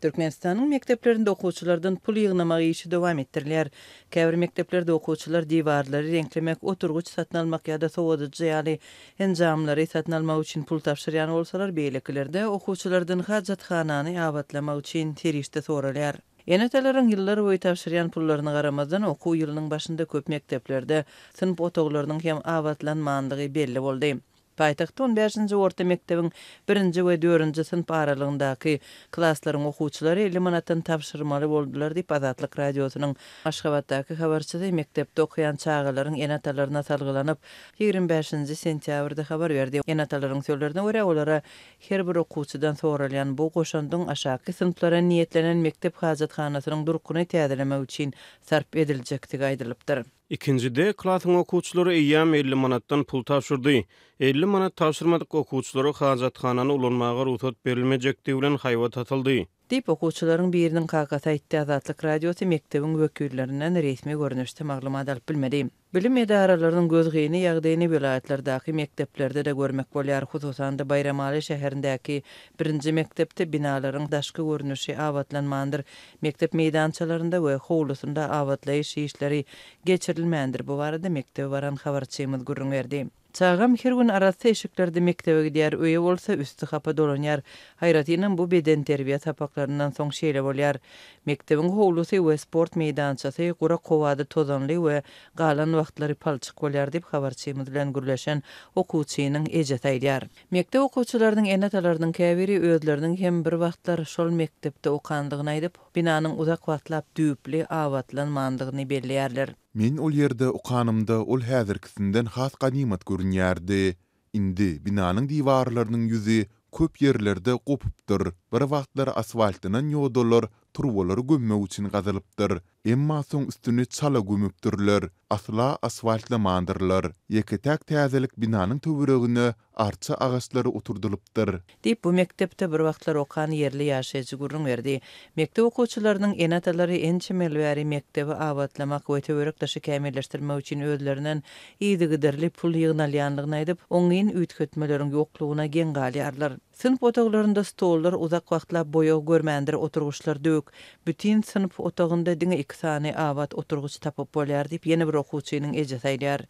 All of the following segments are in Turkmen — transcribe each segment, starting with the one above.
Türkmenistanyň mekdeplerinde okuwçylardan pul ýygnamagy işi dowam etdirilýär. Käbir mekdeplerde okuwçylar diwarlary renklemek, oturguç satyn almak ýa-da sowadyjy ýaly enjamlary satyn almak üçin pul tapşyrýan bolsalar, beýlekilerde okuwçylardan hajathanany abatlamak üçin terişde soralýar. Enetelerin ýyllar boýy tapşyrýan pullaryna garamazdan okuw ýylynyň başynda köp mekdeplerde sınıf otoglarynyň hem abatlanmandygy belli boldy. Paýtagtda 15-nji orta mekdebiň 1-nji we 4-nji sınıf aralygyndaky klasslaryň okuwçylary 50 manatdan tapşyrmaly boldular diýip Azatlyk radiosynyň Aşgabatdaky habarçysy mekdepde okuyan çağalaryň enetalaryna salgylanyp 25-nji sentýabrda habar berdi. Enetalaryň sözlerine görä olara her bir okuwçydan soralýan bu goşandyň aşaky sınıflara niýetlenen mektep hajathanasynyň durkuny täzelemek üçin sarp ediljekdigi aýdylypdyr. İkincide klasyň okuwçylary eýýam 50 manatdan pul tapşyrdy. 50 manat tapşyrmadyk okuwçylara hajathanany ulanmaga ruhsat berilmejekdigi bilen haýbat atyldy. Dip okuwçylaryň biriniň kakasy aýtdy. Azatlyk radiosy mekdebiň wekillerinden resmi görnüşde maglumat alyp bilmedi. Bilim edaralarynyň gözgeyni ýagdaýyny vilayatlardaky mekdeplerde de görmek bolýar. Hususan da Baýramaly şäherindäki 1-nji mektepde binalaryň daşky görnüşi abatlanmandyr. Mektep meýdançalarynda we howlusunda abatlaýyş işleri geçirilmändir. Bu barada mektebe baran habarçymyz gurrun berdi. Çağam her gün arasy eşiklerde mektebe gidýär, öýe bolsa üstü hapa dolanýar. Haýratynyň bu beden terbiýe sapaklarynyň soň şeýle bolýar. Mektebiň howlusy we sport meýdançasy gura kowady tozanly we galan wagtlary palçyk bolýar diýip habarçymyz bilen gürleşen okuwçynyň ejet aýdýar. Mektep okuwçylarynyň enetalarynyň käbiri özleriniň hem bir wagtlar şol mektepde okandygyny aýdyp, binanyň uzak wagtlap düýpli abatlanmandygyny belliýärler. Men ol ýerde okanymda ol häzirkisinden has ganimat görünýärdi. Indi binanyň diwarlarynyň ýüzi köp ýerlerde gopupdyr. Bir wagtlar asfaltynyň ýodalar turwaları gömmek üçin gazalypdyr. Emma soň üstüni çala gömüpdirler. Asla asfaltlamandyrlar. Ýeketäk täzelik binanyň töweregine arça agaçlary oturdulypdyr. Diýip bu mektepde bir wagtlar okan ýerli ýaşaýjy gurrun berdi. Mektep okuwçylarynyň enatalary ençemel bäri mektebi abatlamak we töwerekleşi kämilleşdirmek üçin özlerinden ýygyderli pul ýygnalýanlygyny aýdyp, oňyn üýtgetmeleriň ýoklugyna gen galýarlar. Sınıf otoglarında stollar uzak wagtlap boýa görmändir, oturguçlar dök. Bütün sınıf otogunda diňe 2 sany abat oturguç tapyp bolýar diýip ýene bir okuwçynyň ejet aýdýar.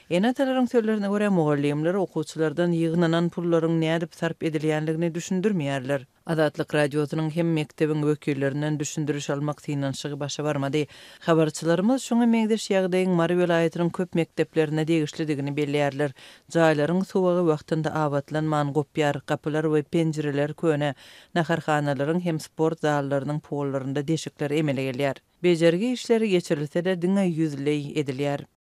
Enetalaryň sözlerine görä mugallimler okuwçylardan ýygnanan pullaryň nädip sarp edilýänligini düşündirmeýärler. Azatlyk radiosynyň hem mektebiň wekillerinden düşündiriş almak synanşygy başa barmady. Habarçylarymyz şoňa meňdeş ýagdaýyň Mary welaýatynyň köp mekteplerine degişlidigini belliýärler. Jaýlaryň sowagy wagtynda abatlanman gopýar, kapylar we penjireler köne, naharhanalaryň hem sport zallarynyň pollarynda deşikler emele gelýär. Bejergi işleri geçirilse de diňe ýüzlei edilýär.